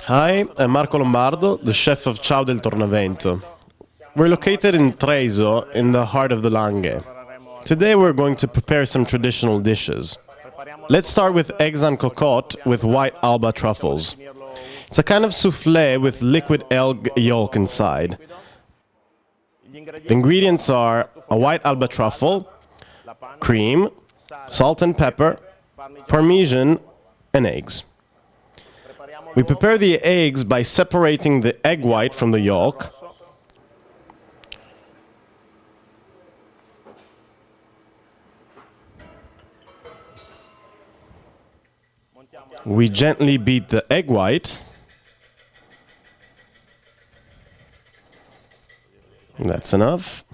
Hi, I'm Marco Lombardo, the chef of Ciau del Tornavento. We're located in Treiso, in the heart of the Langhe. Today we're going to prepare some traditional dishes. Let's start with eggs en cocotte with white Alba truffles. It's a kind of soufflé with liquid egg yolk inside. The ingredients are a white Alba truffle, cream, salt and pepper, parmesan, and eggs. We prepare the eggs by separating the egg white from the yolk. We gently beat the egg white. That's enough.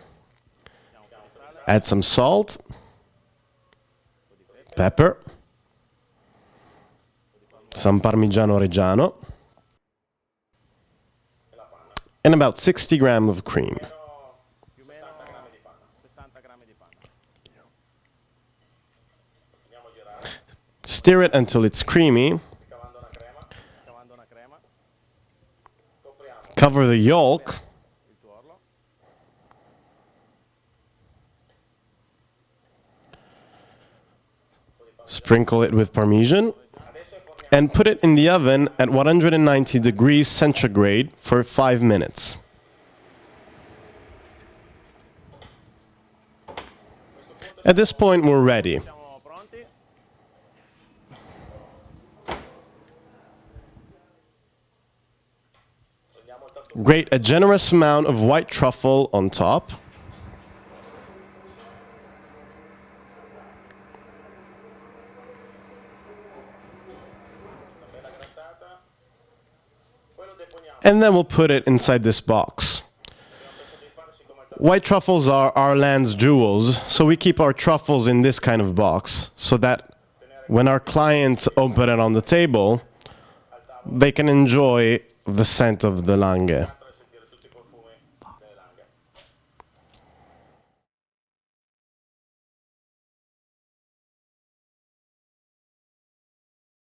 Add some salt, pepper, some Parmigiano Reggiano, and about 60 grams of cream. Stir it until it's creamy. Cover the yolk. Sprinkle it with Parmesan. And put it in the oven at 190 degrees centigrade for 5 minutes. At this point, we're ready. Grate a generous amount of white truffle on top. And then we'll put it inside this box. White truffles are our land's jewels, so we keep our truffles in this kind of box, so that when our clients open it on the table, they can enjoy the scent of the Langhe.